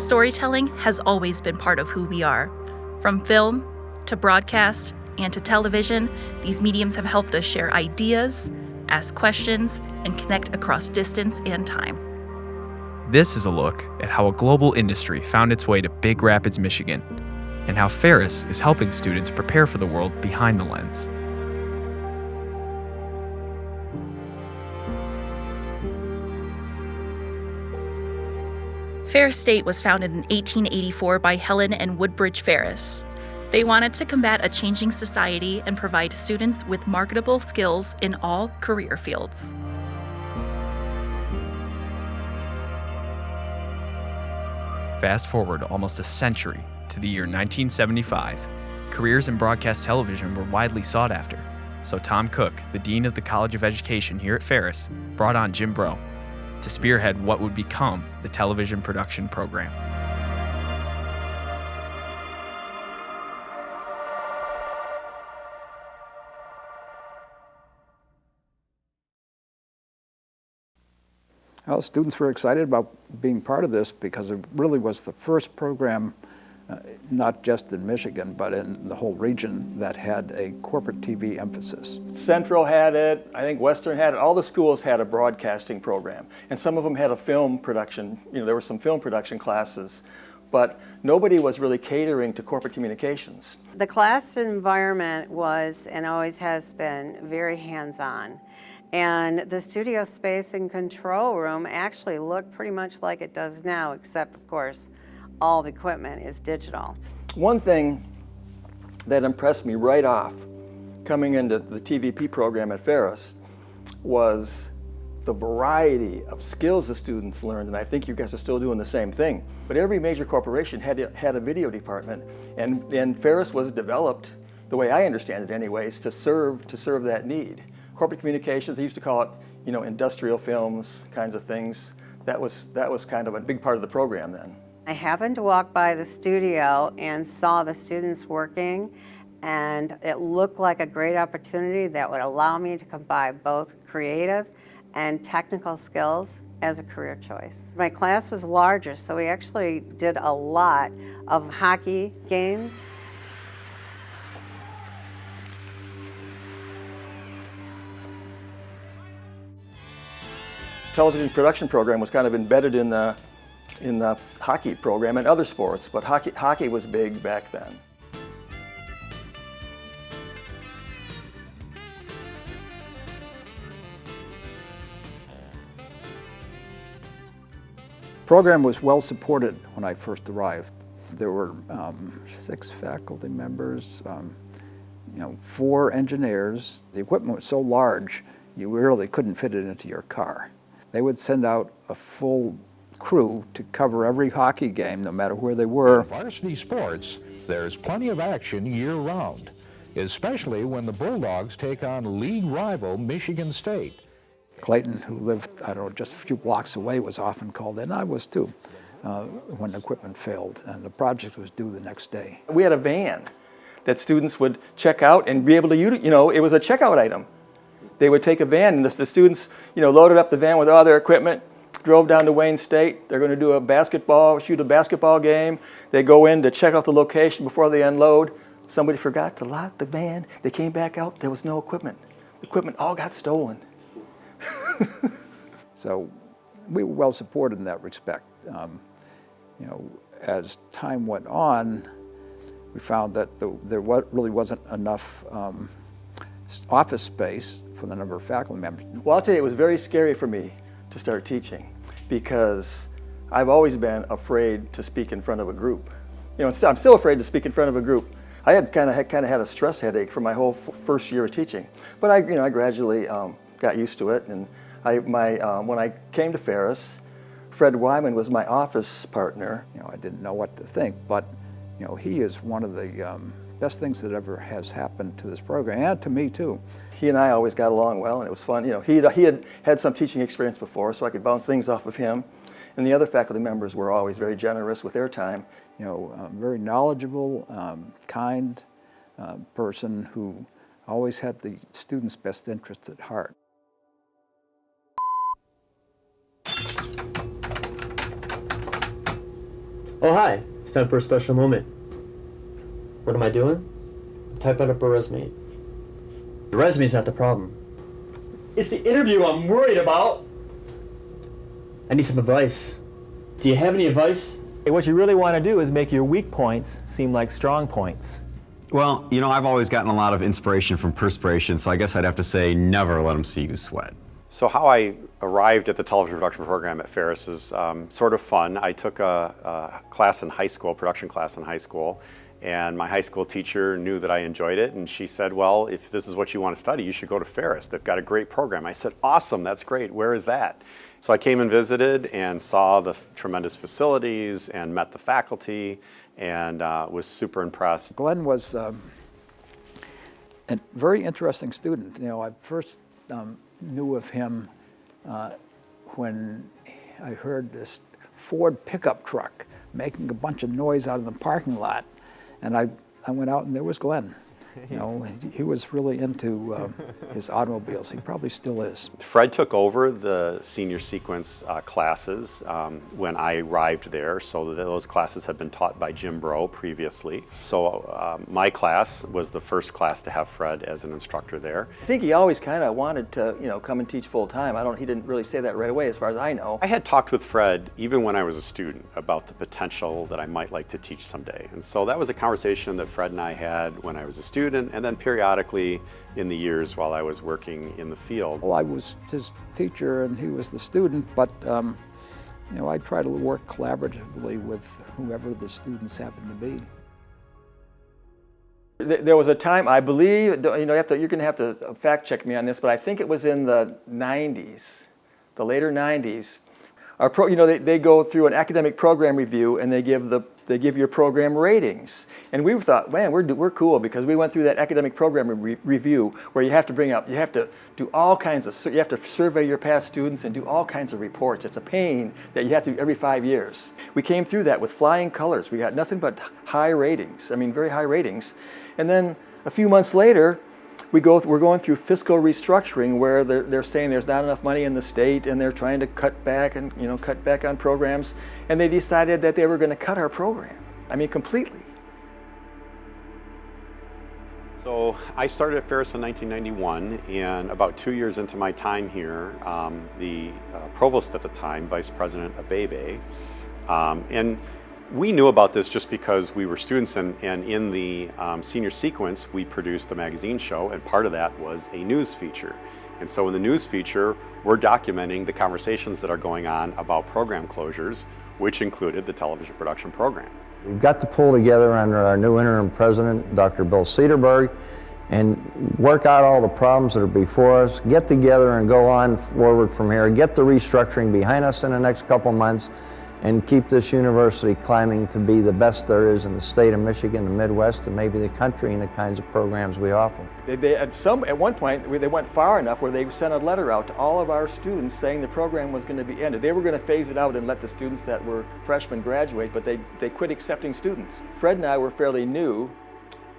Storytelling has always been part of who we are. From film to broadcast and to television, these mediums have helped us share ideas, ask questions, and connect across distance and time. This is a look at how a global industry found its way to Big Rapids, Michigan, and how Ferris is helping students prepare for the world behind the lens. Ferris State was founded in 1884 by Helen and Woodbridge Ferris. They wanted to combat a changing society and provide students with marketable skills in all career fields. Fast forward almost a century to the year 1975. Careers in broadcast television were widely sought after, so Tom Cook, the Dean of the College of Education here at Ferris, brought on Jim Breaux to spearhead what would become the television production program. Well, students were excited about being part of this because it really was the first program, not just in Michigan, but in the whole region, that had a corporate TV emphasis. Central had it, I think Western had it, all the schools had a broadcasting program. And some of them had a film production, there were some film production classes, but nobody was really catering to corporate communications. The class environment was, and always has been, very hands-on. And the studio space and control room actually looked pretty much like it does now, except, of course, all the equipment is digital. One thing that impressed me right off coming into the TVP program at Ferris was the variety of skills the students learned, and I think you guys are still doing the same thing. But every major corporation had a video department, and Ferris was developed, the way I understand it anyways, to serve that need. Corporate communications, they used to call it, industrial films, kinds of things. That was kind of a big part of the program then. I happened to walk by the studio and saw the students working, and it looked like a great opportunity that would allow me to combine both creative and technical skills as a career choice. My class was larger, so we actually did a lot of hockey games. Television production program was kind of embedded in the hockey program and other sports, but hockey was big back then. The program was well supported when I first arrived. There were 6 faculty members, 4 engineers. The equipment was so large, you really couldn't fit it into your car. They would send out a full crew to cover every hockey game, no matter where they were. In varsity sports, there's plenty of action year-round, especially when the Bulldogs take on league rival Michigan State. Clayton, who lived, just a few blocks away, was often called in. I was too, when equipment failed, and the project was due the next day. We had a van that students would check out and be able to use, it was a checkout item. They would take a van, and the students, loaded up the van with all their equipment, drove down to Wayne State. They're going to shoot a basketball game. They go in to check out the location before they unload. Somebody forgot to lock the van. They came back out. There was no equipment. The equipment all got stolen. So we were well supported in that respect. As time went on, we found that there really wasn't enough office space for the number of faculty members. Well, I'll tell you, it was very scary for me to start teaching because I've always been afraid to speak in front of a group. I'm still afraid to speak in front of a group. I had kind of had a stress headache for my whole first year of teaching, but I gradually got used to it. And when I came to Ferris, Fred Wyman was my office partner. I didn't know what to think, but he is one of the best things that ever has happened to this program, and to me too. He and I always got along well, and it was fun. He had some teaching experience before, so I could bounce things off of him. And the other faculty members were always very generous with their time. Very knowledgeable, kind person who always had the students' best interests at heart. Oh, hi. It's time for a special moment. What am I doing? I'm typing up a resume. The resume's not the problem. It's the interview I'm worried about. I need some advice. Do you have any advice? What you really want to do is make your weak points seem like strong points. Well, you know, I've always gotten a lot of inspiration from perspiration, so I guess I'd have to say never let them see you sweat. So how I arrived at the television production program at Ferris is sort of fun. I took a class in high school, production class in high school, and my high school teacher knew that I enjoyed it, and she said, well, if this is what you want to study, you should go to Ferris. They've got a great program. I said, awesome, that's great. Where is that? So I came and visited and saw the tremendous facilities and met the faculty and was super impressed. Glenn was a very interesting student. You know, I first knew of him when I heard this Ford pickup truck making a bunch of noise out in the parking lot, and I went out and there was Glenn. You know, he was really into his automobiles. He probably still is. Fred took over the senior sequence classes when I arrived there, so those classes had been taught by Jim Bro previously. So my class was the first class to have Fred as an instructor there. I think he always kind of wanted to, you know, come and teach full time. He didn't really say that right away, as far as I know. I had talked with Fred even when I was a student about the potential that I might like to teach someday, and so that was a conversation that Fred and I had when I was a student, and then periodically in the years while I was working in the field. Well, I was his teacher and he was the student, but you know, I try to work collaboratively with whoever the students happen to be. There was a time, I believe, you know, you're going to have to fact check me on this, but I think it was in the 90s, the later 90s. You know, they go through an academic program review and they give your program ratings. And we thought, man, we're cool, because we went through that academic program review where you have to do all kinds of, you have to survey your past students and do all kinds of reports. It's a pain that you have to do every 5 years. We came through that with flying colors. We got nothing but high ratings, I mean, very high ratings. And then a few months later, we're going through fiscal restructuring where they're saying there's not enough money in the state and they're trying to cut back on programs, and they decided that they were going to cut our program. I mean, completely. So I started at Ferris in 1991, and about 2 years into my time here, the provost at the time, Vice President Abebe, and we knew about this just because we were students, and in the senior sequence we produced a magazine show, and part of that was a news feature. And so in the news feature we're documenting the conversations that are going on about program closures, which included the television production program. We've got to pull together under our new interim president, Dr. Bill Cederberg, and work out all the problems that are before us, get together and go on forward from here, get the restructuring behind us in the next couple months, and keep this university climbing to be the best there is in the state of Michigan, the Midwest, and maybe the country in the kinds of programs we offer. At one point, they went far enough where they sent a letter out to all of our students saying the program was going to be ended. They were going to phase it out and let the students that were freshmen graduate, but they quit accepting students. Fred and I were fairly new,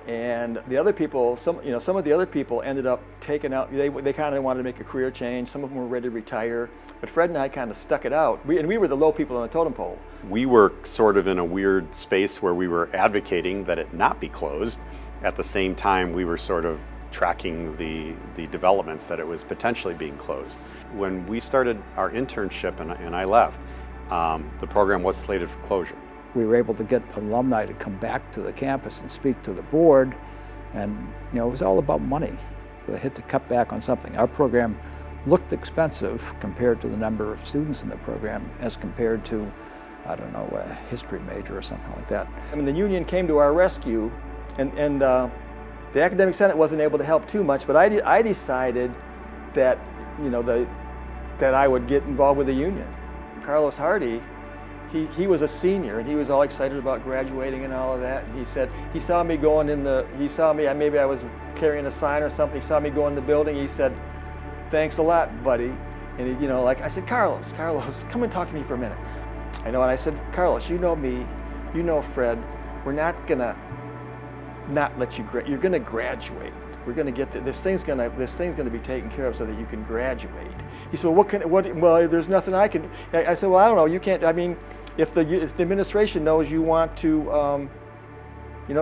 and the other people, some of the other people ended up taking out, they kind of wanted to make a career change. Some of them were ready to retire, but Fred and I kind of stuck it out. We were the low people on the totem pole. We were sort of in a weird space where we were advocating that it not be closed. At the same time, we were sort of tracking the developments that it was potentially being closed. When we started our internship and I left, the program was slated for closure. We were able to get alumni to come back to the campus and speak to the board, and you know, it was all about money. They had to cut back on something. Our program looked expensive compared to the number of students in the program as compared to, I don't know, a history major or something like that. I mean, the union came to our rescue, and the Academic Senate wasn't able to help too much, but I decided that, you know, that I would get involved with the union. Carlos Hardy, he was a senior and he was all excited about graduating and all of that. And he said, he saw me, maybe I was carrying a sign or something, he saw me go in the building, he said, thanks a lot, buddy. And he, you know, like I said, Carlos, come and talk to me for a minute. I know, and I said, Carlos, you know me, you know Fred, we're not gonna not let you you're gonna graduate. We're gonna get this thing's gonna be taken care of so that you can graduate. He said, well, well, there's nothing I can. I said, well, I don't know. You can't. I mean, if the administration knows you want to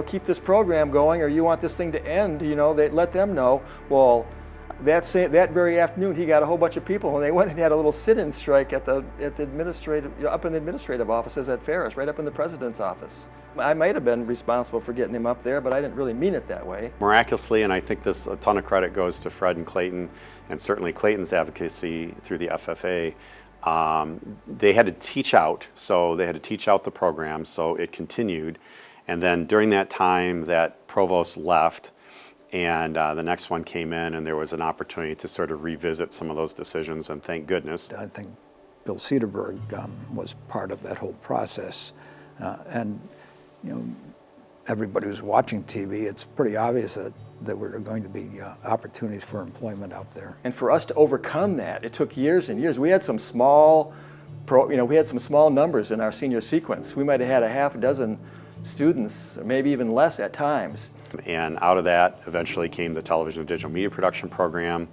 keep this program going, or you want this thing to end, they let them know. Well, that very afternoon, he got a whole bunch of people, and they went and had a little sit-in strike at the administrative, up in the administrative offices at Ferris, right up in the president's office. I might have been responsible for getting him up there, but I didn't really mean it that way. Miraculously, and I think a ton of credit goes to Fred and Clayton, and certainly Clayton's advocacy through the FFA. They had to teach out, the program, so it continued. And then during that time, that provost left, and the next one came in, and there was an opportunity to sort of revisit some of those decisions, and thank goodness. I think Bill Cedarberg was part of that whole process. And everybody who's watching TV, it's pretty obvious that there were going to be opportunities for employment out there. And for us to overcome that, it took years and years. We had some small, numbers in our senior sequence. We might have had a half a dozen students, or maybe even less at times. And out of that eventually came the television and digital media production program,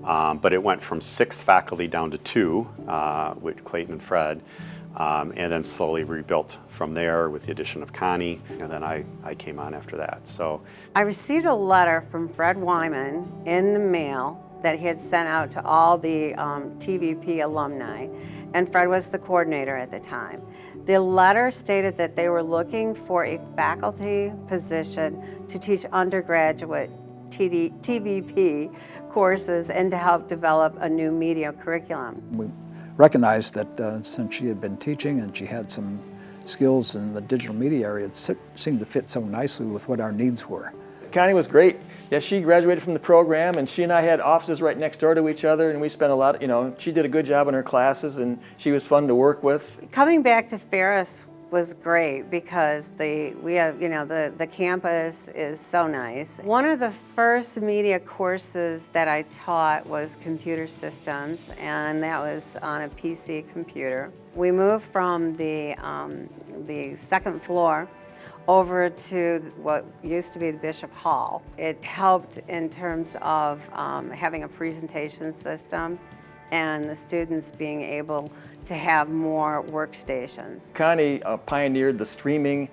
but it went from 6 faculty down to 2 with Clayton and Fred, and then slowly rebuilt from there with the addition of Connie, and then I came on after that. So I received a letter from Fred Wyman in the mail that he had sent out to all the TVP alumni, and Fred was the coordinator at the time. The letter stated that they were looking for a faculty position to teach undergraduate TVP courses and to help develop a new media curriculum. We recognized that since she had been teaching and she had some skills in the digital media area, it seemed to fit so nicely with what our needs were. Connie was great. Yeah, she graduated from the program, and she and I had offices right next door to each other, and we spent a lot, she did a good job in her classes, and she was fun to work with. Coming back to Ferris was great because the campus is so nice. One of the first media courses that I taught was computer systems, and that was on a PC computer. We moved from the second floor over to what used to be the Bishop Hall. It helped in terms of having a presentation system and the students being able to have more workstations. Connie pioneered the streaming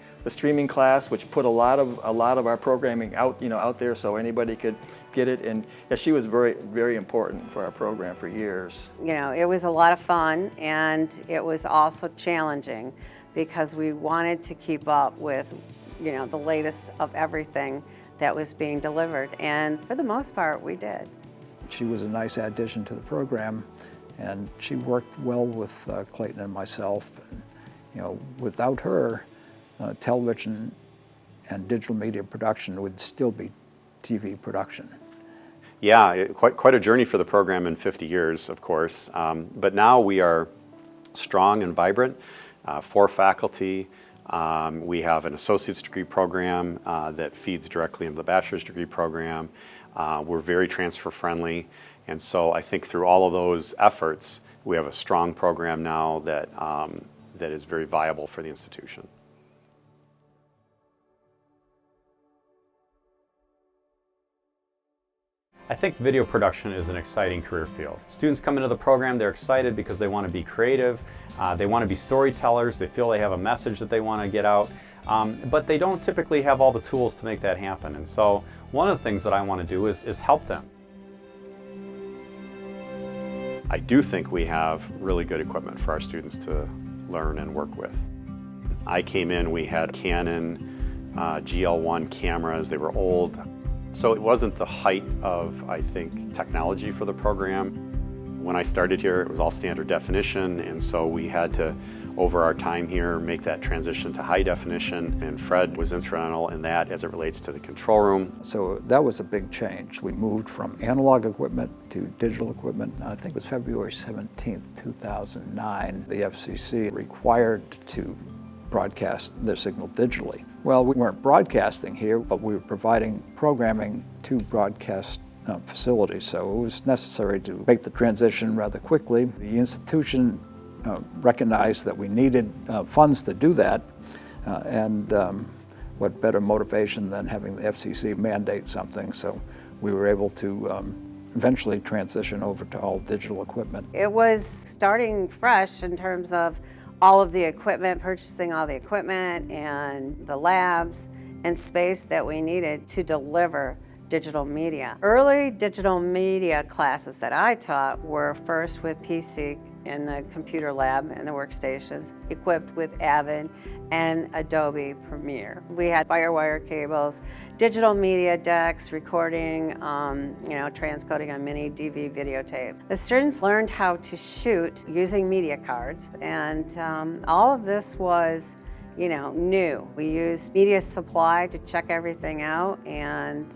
class, which put a lot of our programming out there so anybody could get it. And yeah, she was very, very important for our program for years. It was a lot of fun, and it was also challenging, because we wanted to keep up with, the latest of everything that was being delivered. And for the most part, we did. She was a nice addition to the program, and she worked well with Clayton and myself. And, without her, television and digital media production would still be TV production. Yeah, quite a journey for the program in 50 years, of course. But now we are strong and vibrant. 4 faculty. We have an associate's degree program that feeds directly into the bachelor's degree program. We're very transfer friendly, and so I think through all of those efforts, we have a strong program now that is very viable for the institution. I think video production is an exciting career field. Students come into the program, they're excited because they want to be creative, they want to be storytellers, they feel they have a message that they want to get out, but they don't typically have all the tools to make that happen. And so one of the things that I want to do is help them. I do think we have really good equipment for our students to learn and work with. I came in, we had Canon GL1 cameras, they were old. So it wasn't the height of, I think, technology for the program. When I started here, it was all standard definition, and so we had to, over our time here, make that transition to high definition, and Fred was instrumental in that as it relates to the control room. So that was a big change. We moved from analog equipment to digital equipment. I think it was February 17th, 2009. The FCC required to broadcast their signal digitally. Well, we weren't broadcasting here, but we were providing programming to broadcast facilities, so it was necessary to make the transition rather quickly. The institution recognized that we needed funds to do that, and what better motivation than having the FCC mandate something, so we were able to eventually transition over to all digital equipment. It was starting fresh in terms of all of the equipment, purchasing all the equipment and the labs and space that we needed to deliver digital media. Early digital media classes that I taught were first with PC in the computer lab and the workstations, equipped with Avid and Adobe Premiere. We had firewire cables, digital media decks, recording, transcoding on mini DV videotape. The students learned how to shoot using media cards, and all of this was new. We used media supply to check everything out, and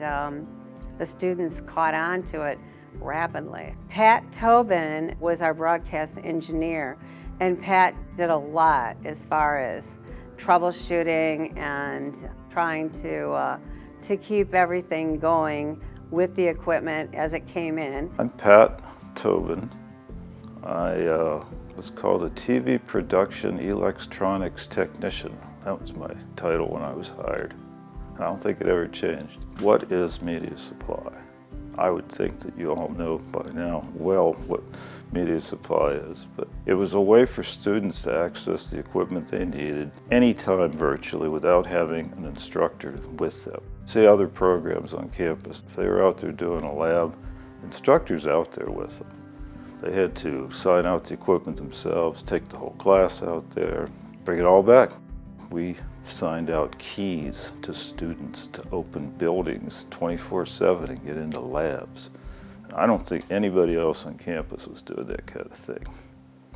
the students caught on to it rapidly. Pat Tobin was our broadcast engineer, and Pat did a lot as far as troubleshooting and trying to keep everything going with the equipment as it came in. I'm Pat Tobin. I was called a TV production electronics technician. That was my title when I was hired. I don't think it ever changed. What is media supply? I would think that you all know by now well what media supply is, but it was a way for students to access the equipment they needed anytime virtually without having an instructor with them. See other programs on campus, if they were out there doing a lab, instructors out there with them. They had to sign out the equipment themselves, take the whole class out there, bring it all back. We signed out keys to students to open buildings 24/7 and get into labs. I don't think anybody else on campus was doing that kind of thing.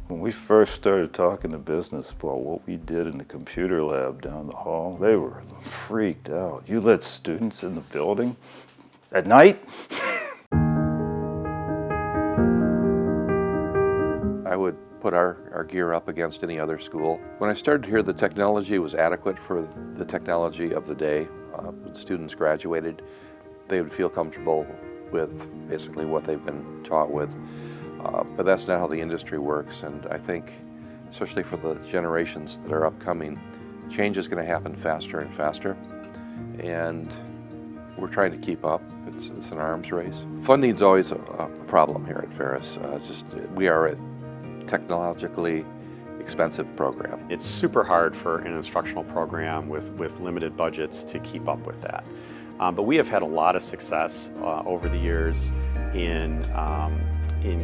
When we first started talking to business about what we did in the computer lab down the hall, they were freaked out. You let students in the building at night? I would put our gear up against any other school. When I started here, the technology was adequate for the technology of the day. When students graduated, they would feel comfortable with basically what they've been taught with. But that's not how the industry works, and I think, especially for the generations that are upcoming, change is going to happen faster and faster, and we're trying to keep up. It's an arms race. Funding's always a problem here at Ferris. We are a technologically expensive program. It's super hard for an instructional program with limited budgets to keep up with that. But we have had a lot of success over the years in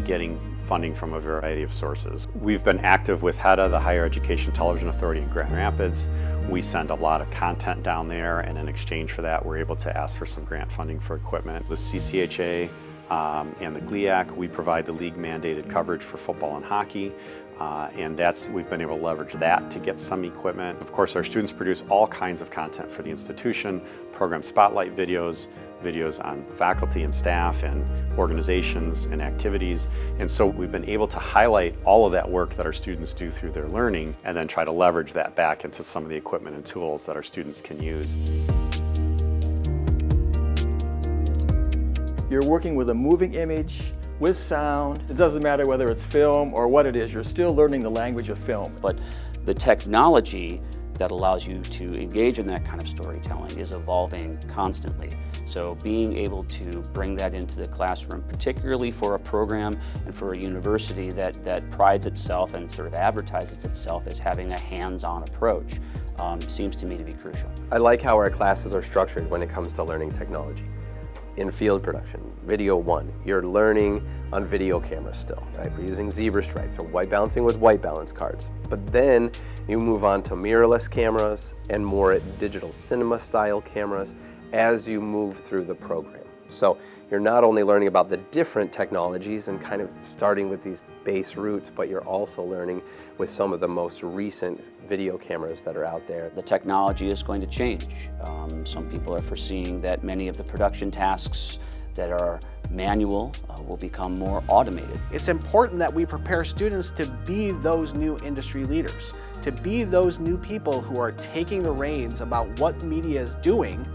getting funding from a variety of sources. We've been active with HEDA, the Higher Education Television Authority in Grand Rapids. We send a lot of content down there, and in exchange for that, we're able to ask for some grant funding for equipment. With CCHA and the GLIAC, we provide the league-mandated coverage for football and hockey. And we've been able to leverage that to get some equipment. Of course, our students produce all kinds of content for the institution, program spotlight videos, videos on faculty and staff and organizations and activities. And so we've been able to highlight all of that work that our students do through their learning and then try to leverage that back into some of the equipment and tools that our students can use. You're working with a moving image, with sound. It doesn't matter whether it's film or what it is, you're still learning the language of film. But the technology that allows you to engage in that kind of storytelling is evolving constantly. So being able to bring that into the classroom, particularly for a program and for a university that prides itself and sort of advertises itself as having a hands-on approach, seems to me to be crucial. I like how our classes are structured when it comes to learning technology. In field production, video 1, you're learning on video cameras still, right? We're using zebra stripes or white balancing with white balance cards. But then you move on to mirrorless cameras and more digital cinema style cameras as you move through the program. So you're not only learning about the different technologies and kind of starting with these base roots, but you're also learning with some of the most recent video cameras that are out there. The technology is going to change. Some people are foreseeing that many of the production tasks that are manual will become more automated. It's important that we prepare students to be those new industry leaders, to be those new people who are taking the reins about what media is doing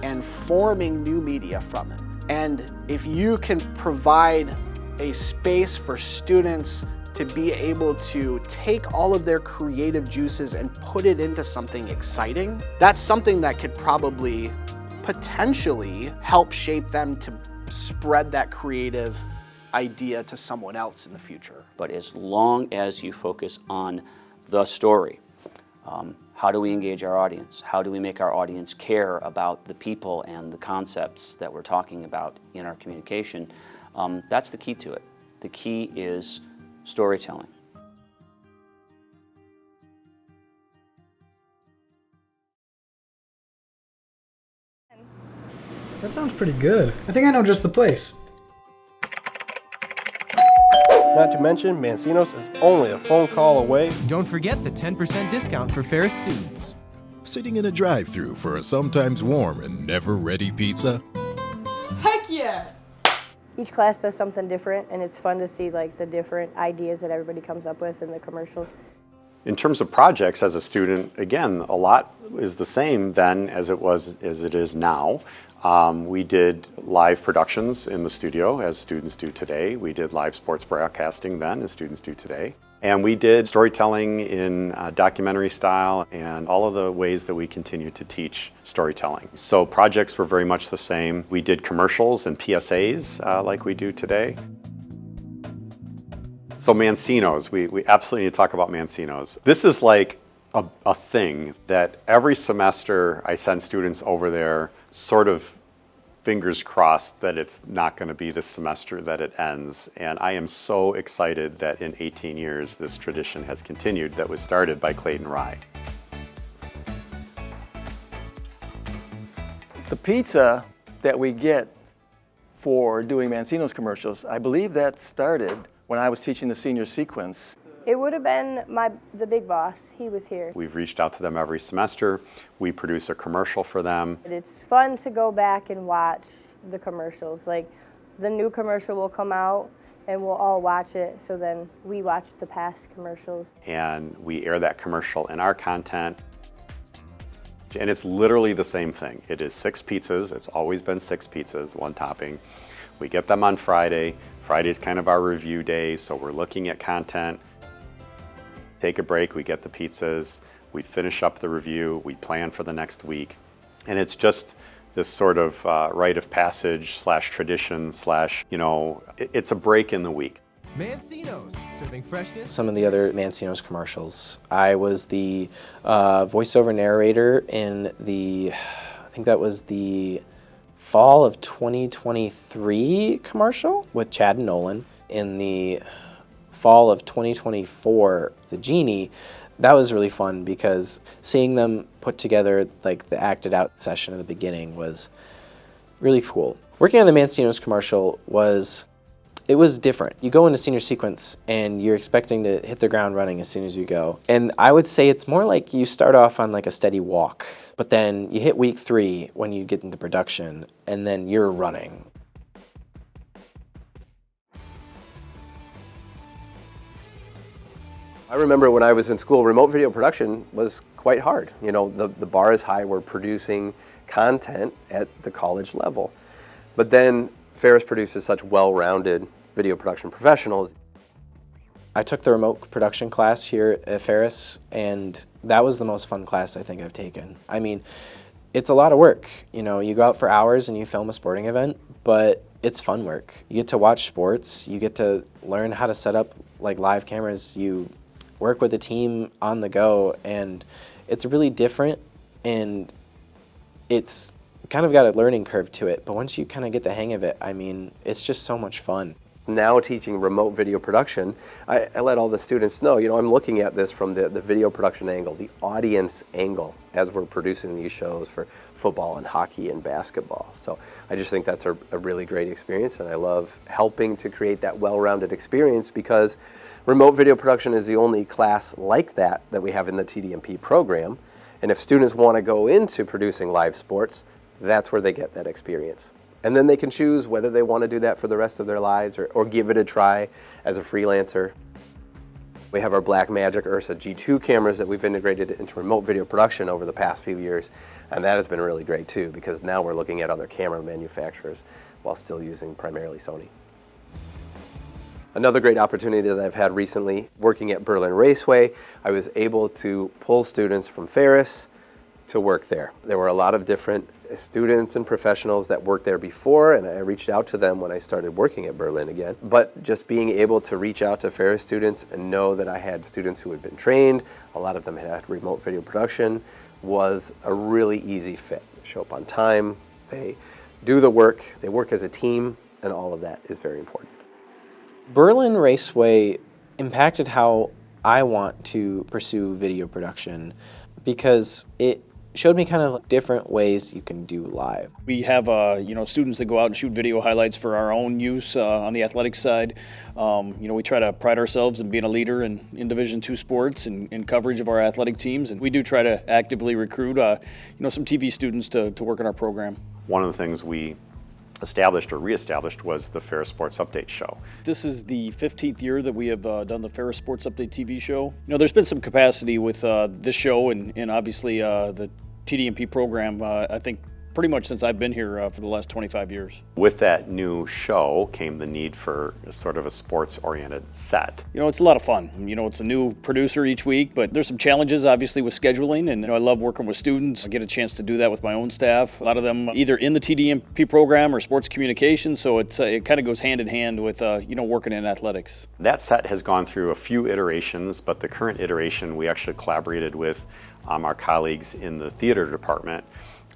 and forming new media from it. And if you can provide a space for students to be able to take all of their creative juices and put it into something exciting, that's something that could probably potentially help shape them to spread that creative idea to someone else in the future. But as long as you focus on the story. How do we engage our audience? How do we make our audience care about the people and the concepts that we're talking about in our communication? That's the key to it. The key is storytelling. That sounds pretty good. I think I know just the place. Not to mention, Mancino's is only a phone call away. Don't forget the 10% discount for Ferris students. Sitting in a drive-thru for a sometimes warm and never-ready pizza? Heck yeah! Each class does something different, and it's fun to see like the different ideas that everybody comes up with in the commercials. In terms of projects as a student, again, a lot is the same then as it is now. We did live productions in the studio as students do today. We did live sports broadcasting then as students do today. And we did storytelling in documentary style and all of the ways that we continue to teach storytelling. So projects were very much the same. We did commercials and PSAs like we do today. So Mancino's, we absolutely need to talk about Mancino's. This is like a thing that every semester I send students over there, sort of fingers crossed that it's not going to be this semester that it ends. And I am so excited that in 18 years this tradition has continued that was started by Clayton Rye. The pizza that we get for doing Mancino's commercials, I believe that started when I was teaching the senior sequence. It would have been the big boss. He was here. We've reached out to them every semester. We produce a commercial for them. It's fun to go back and watch the commercials. Like the new commercial will come out and we'll all watch it. So then we watch the past commercials. And we air that commercial in our content. And it's literally the same thing. It is 6 pizzas. It's always been 6 pizzas, 1 topping. We get them on Friday. Friday's kind of our review day. So we're looking at content. Take a break, we get the pizzas, we finish up the review, we plan for the next week. And it's just this sort of rite of passage / tradition / it's a break in the week. Mancino's, serving freshness. Some of the other Mancino's commercials. I was the voiceover narrator in I think that was the fall of 2023 commercial with Chad and Nolan. In the fall of 2024, the Genie, that was really fun because seeing them put together like the acted out session at the beginning was really cool. Working on the Mancino's commercial was different. You go into senior sequence and you're expecting to hit the ground running as soon as you go. And I would say it's more like you start off on like a steady walk, but then you hit week 3 when you get into production and then you're running. I remember when I was in school, remote video production was quite hard. You know, the bar is high. We're producing content at the college level. But then Ferris produces such well-rounded video production professionals. I took the remote production class here at Ferris, and that was the most fun class I think I've taken. I mean, it's a lot of work. You know, you go out for hours and you film a sporting event, but it's fun work. You get to watch sports. You get to learn how to set up like live cameras. You work with a team on the go, and it's really different, and it's kind of got a learning curve to it, but once you kind of get the hang of it, I mean, it's just so much fun. Now teaching remote video production, I let all the students know, you know, I'm looking at this from the video production angle, the audience angle, as we're producing these shows for football and hockey and basketball. So I just think that's a really great experience, and I love helping to create that well-rounded experience because remote video production is the only class like that we have in the TDMP program. And if students want to go into producing live sports, that's where they get that experience. And then they can choose whether they want to do that for the rest of their lives or give it a try as a freelancer. We have our Blackmagic Ursa G2 cameras that we've integrated into remote video production over the past few years. And that has been really great too, because now we're looking at other camera manufacturers while still using primarily Sony. Another great opportunity that I've had recently, working at Berlin Raceway, I was able to pull students from Ferris to work there. There were a lot of different students and professionals that worked there before, and I reached out to them when I started working at Berlin again. But just being able to reach out to Ferris students and know that I had students who had been trained, a lot of them had remote video production, was a really easy fit. They show up on time, they do the work, they work as a team, and all of that is very important. Berlin Raceway impacted how I want to pursue video production because it showed me kind of different ways you can do live. We have students that go out and shoot video highlights for our own use on the athletics side. We try to pride ourselves in being a leader in Division II sports and in coverage of our athletic teams, and we do try to actively recruit some TV students to work in our program. One of the things we established or reestablished was the Ferris Sports Update show. This is the 15th year that we have done the Ferris Sports Update TV show. There's been some capacity with this show and obviously the TDMP program, I think pretty much since I've been here for the last 25 years. With that new show came the need for sort of a sports-oriented set. It's a lot of fun. It's a new producer each week, but there's some challenges obviously with scheduling, and I love working with students. I get a chance to do that with my own staff. A lot of them either in the TDMP program or sports communications, so it kind of goes hand in hand with working in athletics. That set has gone through a few iterations, but the current iteration we actually collaborated with our colleagues in the theater department,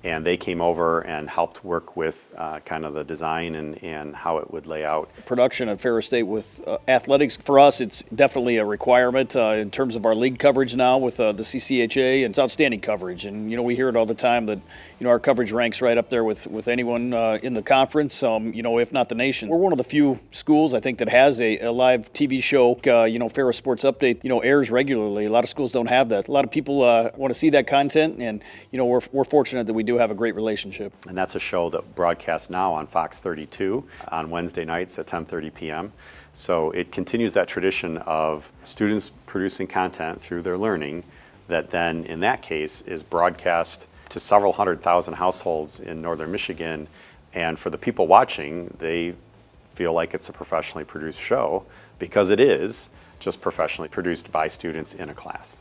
and they came over and helped work with kind of the design and how it would lay out. Production at Ferris State with athletics, for us, it's definitely a requirement in terms of our league coverage now with the CCHA. It's outstanding coverage, and we hear it all the time that our coverage ranks right up there with anyone in the conference, if not the nation. We're one of the few schools, I think, that has a live TV show. Ferris Sports Update, airs regularly. A lot of schools don't have that. A lot of people want to see that content, and we're fortunate that we do have a great relationship. And that's a show that broadcasts now on Fox 32 on Wednesday nights at 10:30 p.m. So it continues that tradition of students producing content through their learning that then, in that case, is broadcast to several 100,000 households in northern Michigan. And for the people watching, they feel like it's a professionally produced show because it is just professionally produced by students in a class.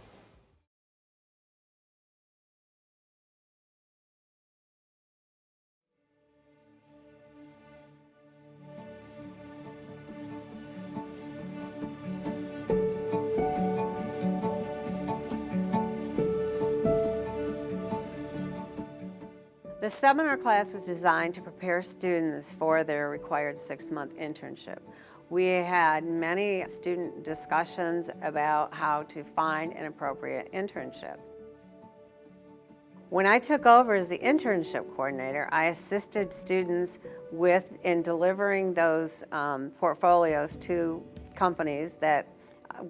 The seminar class was designed to prepare students for their required 6-month internship. We had many student discussions about how to find an appropriate internship. When I took over as the internship coordinator, I assisted students in delivering those portfolios to companies that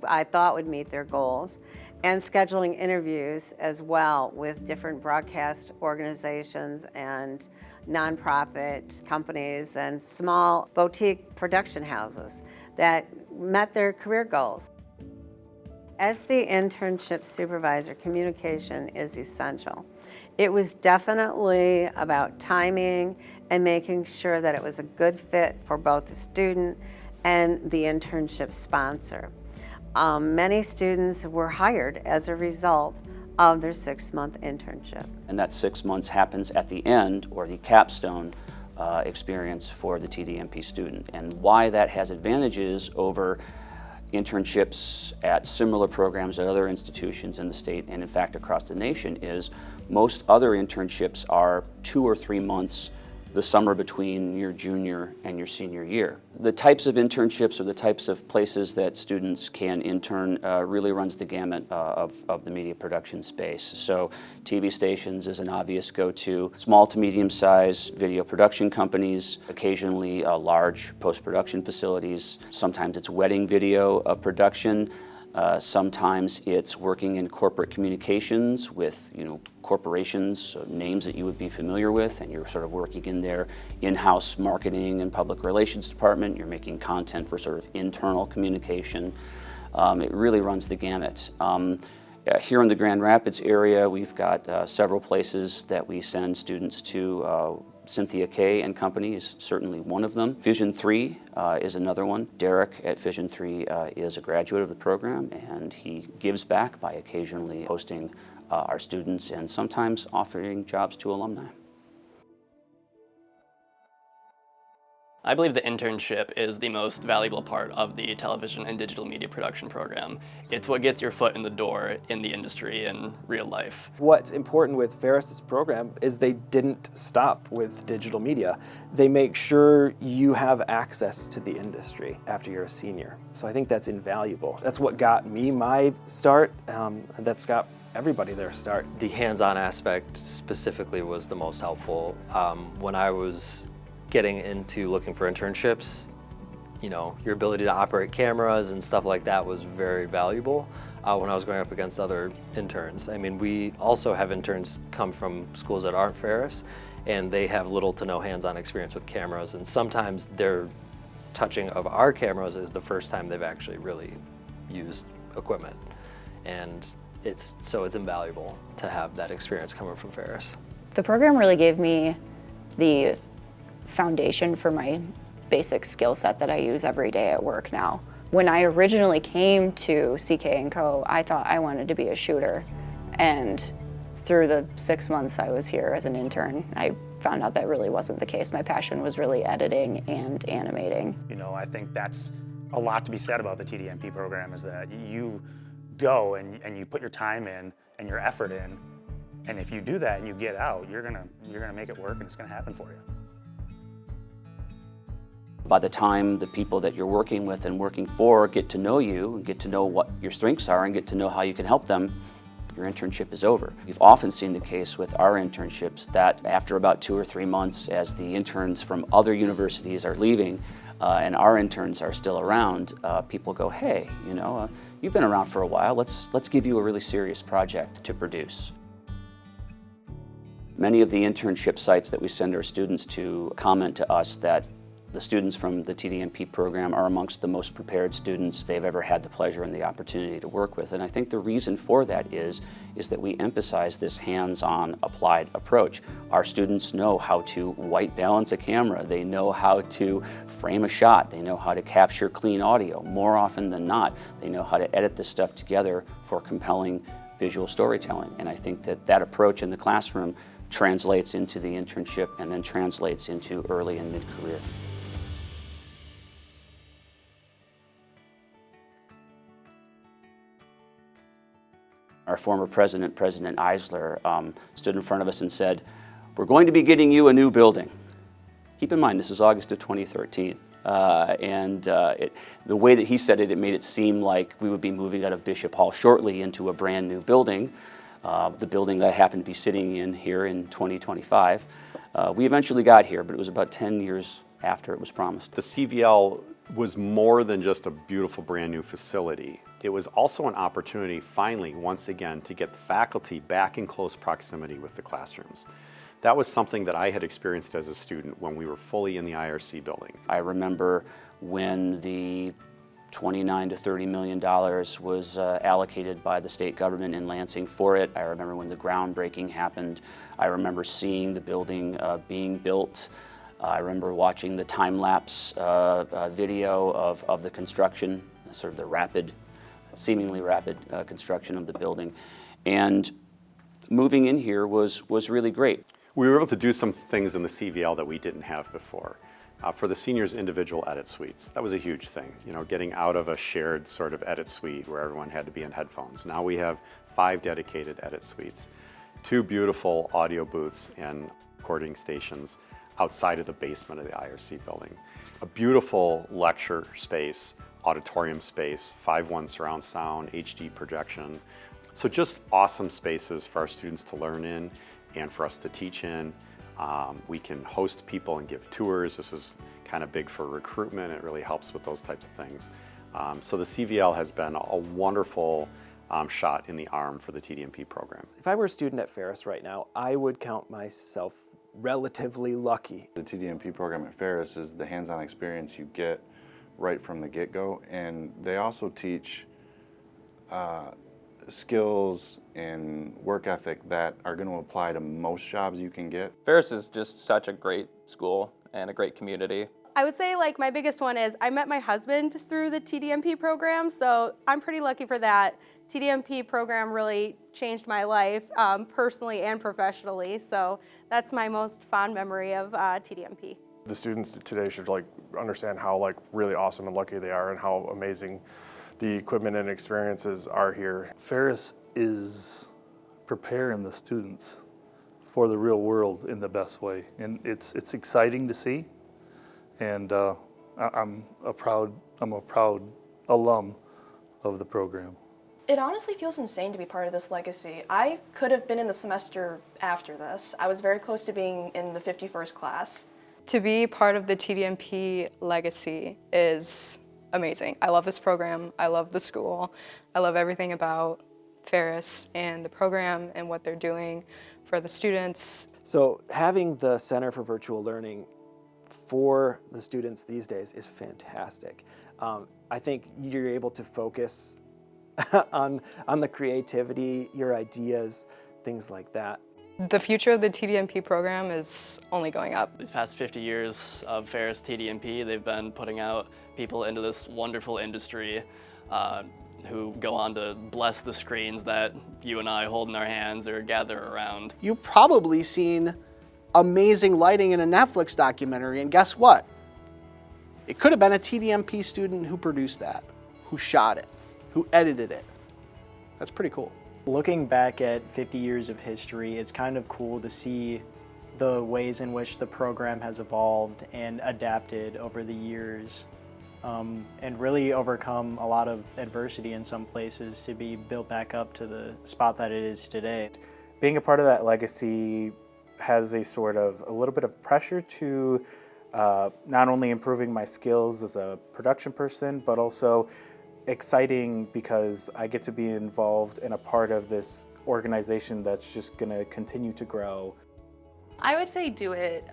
I thought would meet their goals, and scheduling interviews as well with different broadcast organizations and nonprofit companies and small boutique production houses that met their career goals. As the internship supervisor, communication is essential. It was definitely about timing and making sure that it was a good fit for both the student and the internship sponsor. Many students were hired as a result of their 6-month internship. And that 6 months happens at the end, or the capstone experience for the TDMP student. And why that has advantages over internships at similar programs at other institutions in the state and in fact across the nation is most other internships are 2 or 3 months the summer between your junior and your senior year. The types of internships or the types of places that students can intern really runs the gamut of the media production space. So TV stations is an obvious go-to, small to medium-sized video production companies, occasionally large post-production facilities. Sometimes it's wedding video production. Sometimes it's working in corporate communications with, corporations, names that you would be familiar with, and you're sort of working in their in-house marketing and public relations department. You're making content for sort of internal communication. It really runs the gamut. Here in the Grand Rapids area, we've got several places that we send students to. Cynthia Kay and Company is certainly one of them. Vision 3 is another one. Derek at Vision 3 is a graduate of the program, and he gives back by occasionally hosting our students and sometimes offering jobs to alumni. I believe the internship is the most valuable part of the television and digital media production program. It's what gets your foot in the door in the industry in real life. What's important with Ferris's program is they didn't stop with digital media. They make sure you have access to the industry after you're a senior. So I think that's invaluable. That's what got me my start, and that's got everybody their start. The hands-on aspect specifically was the most helpful. When I was getting into looking for internships, you know, your ability to operate cameras and stuff like that was very valuable when I was going up against other interns. I mean, we also have interns come from schools that aren't Ferris, and they have little to no hands-on experience with cameras, and sometimes their touching of our cameras is the first time they've actually really used equipment. And it's invaluable to have that experience coming from Ferris. The program really gave me the foundation for my basic skill set that I use every day at work now. When I originally came to CK&Co, I thought I wanted to be a shooter. And through the 6 months I was here as an intern, I found out that really wasn't the case. My passion was really editing and animating. You know, I think that's a lot to be said about the TDMP program, is that you go and you put your time in and your effort in, and if you do that and you get out, you're gonna make it work and it's gonna happen for you. By the time the people that you're working with and working for get to know you and get to know what your strengths are and get to know how you can help them, your internship is over. We've often seen the case with our internships that after about 2 or 3 months, as the interns from other universities are leaving and our interns are still around, people go, hey, you know, you've been around for a while, let's give you a really serious project to produce. Many of the internship sites that we send our students to comment to us that the students from the TDMP program are amongst the most prepared students they've ever had the pleasure and the opportunity to work with. And I think the reason for that is that we emphasize this hands-on applied approach. Our students know how to white balance a camera. They know how to frame a shot. They know how to capture clean audio. More often than not, they know how to edit this stuff together for compelling visual storytelling. And I think that approach in the classroom translates into the internship and then translates into early and mid-career. Our former president, President Eisler, stood in front of us and said, we're going to be getting you a new building. Keep in mind, this is August of 2013. The way that he said it, it made it seem like we would be moving out of Bishop Hall shortly into a brand new building, the building that I happen to be sitting in here in 2025. We eventually got here, but it was about 10 years after it was promised. The CVL was more than just a beautiful brand new facility. It was also an opportunity, finally, once again, to get the faculty back in close proximity with the classrooms. That was something that I had experienced as a student when we were fully in the IRC building. I remember when the $29 to $30 million was allocated by the state government in Lansing for it. I remember when the groundbreaking happened. I remember seeing the building being built. I remember watching the time-lapse video of the construction, sort of the seemingly rapid construction of the building. And moving in here was really great. We were able to do some things in the CVL that we didn't have before. For the seniors' individual edit suites, that was a huge thing. You know, getting out of a shared sort of edit suite where everyone had to be in headphones. Now we have 5 dedicated edit suites, 2 beautiful audio booths and recording stations outside of the basement of the IRC building. A beautiful lecture space, auditorium space, 5.1 surround sound, HD projection. So just awesome spaces for our students to learn in and for us to teach in. We can host people and give tours. This is kind of big for recruitment. It really helps with those types of things. So the CVL has been a wonderful shot in the arm for the TDMP program. If I were a student at Ferris right now, I would count myself relatively lucky. The TDMP program at Ferris is the hands-on experience you get right from the get-go, and they also teach skills and work ethic that are going to apply to most jobs you can get. Ferris is just such a great school and a great community. I would say like my biggest one is I met my husband through the TDMP program, so I'm pretty lucky for that. TDMP program really changed my life personally and professionally, so that's my most fond memory of TDMP. The students today should understand how really awesome and lucky they are and how amazing the equipment and experiences are here. Ferris is preparing the students for the real world in the best way, and it's exciting to see, and I'm a proud alum of the program. It honestly feels insane to be part of this legacy. I could have been in the semester after this. I was very close to being in the 51st class. To be part of the TDMP legacy is amazing. I love this program, I love the school, I love everything about Ferris and the program and what they're doing for the students. So having the Center for Virtual Learning for the students these days is fantastic. I think you're able to focus on the creativity, your ideas, things like that. The future of the TDMP program is only going up. These past 50 years of Ferris TDMP, they've been putting out people into this wonderful industry who go on to bless the screens that you and I hold in our hands or gather around. You've probably seen amazing lighting in a Netflix documentary, and guess what? It could have been a TDMP student who produced that, who shot it, who edited it. That's pretty cool. Looking back at 50 years of history, it's kind of cool to see the ways in which the program has evolved and adapted over the years, and really overcome a lot of adversity in some places to be built back up to the spot that it is today. Being a part of that legacy has a little bit of pressure to not only improving my skills as a production person, but also exciting because I get to be involved in a part of this organization that's just going to continue to grow. I would say do it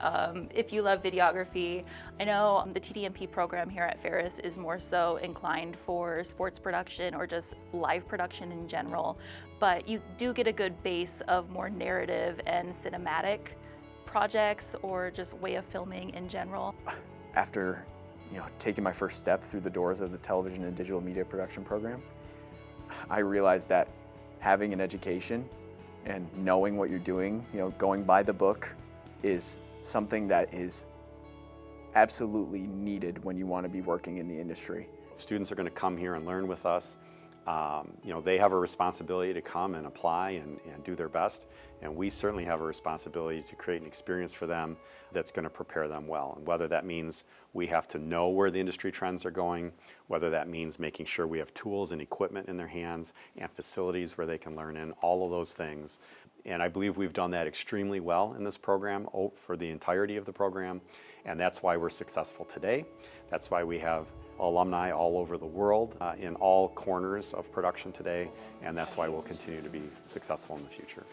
if you love videography. I know the TDMP program here at Ferris is more so inclined for sports production or just live production in general, but you do get a good base of more narrative and cinematic projects or just way of filming in general. After taking my first step through the doors of the television and digital media production program, I realized that having an education and knowing what you're doing, going by the book, is something that is absolutely needed when you want to be working in the industry. Students are going to come here and learn with us. They have a responsibility to come and apply and do their best, and we certainly have a responsibility to create an experience for them that's going to prepare them well. And whether that means we have to know where the industry trends are going, whether that means making sure we have tools and equipment in their hands and facilities where they can learn in, all of those things. And I believe we've done that extremely well in this program for the entirety of the program, and that's why we're successful today. That's why we have alumni all over the world in all corners of production today, and that's why we'll continue to be successful in the future.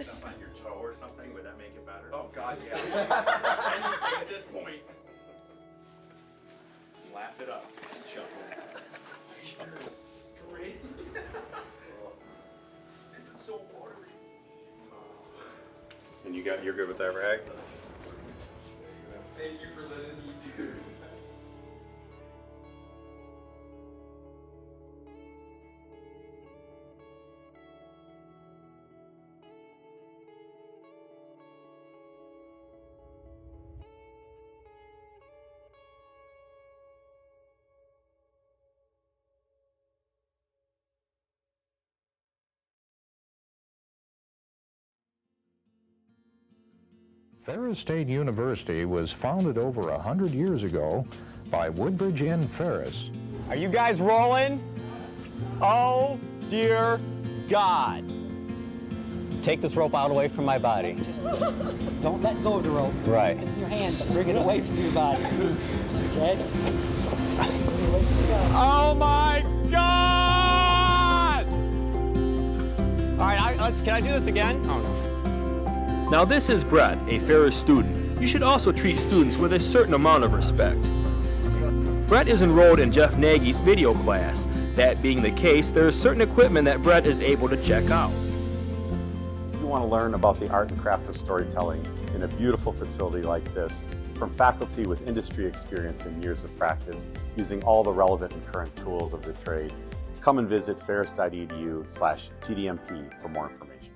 Stuff on your toe or something, would that make it better? Oh God, yeah. Anything at this point. Laugh it up. Chuckle. Straight. This is so watery. And you're good with that, rag? Thank you for letting me do it. Ferris State University was founded over 100 years ago by Woodbridge N. Ferris. Are you guys rolling? Oh, dear God. Take this rope out away from my body. Just don't let go of the rope. Right. It's in your hand, but bring it away from your body. Okay? Oh my God! All right, can I do this again? Oh no. Now this is Brett, a Ferris student. You should also treat students with a certain amount of respect. Brett is enrolled in Jeff Nagy's video class. That being the case, there is certain equipment that Brett is able to check out. If you want to learn about the art and craft of storytelling in a beautiful facility like this, from faculty with industry experience and years of practice using all the relevant and current tools of the trade. Come and visit ferris.edu/TDMP for more information.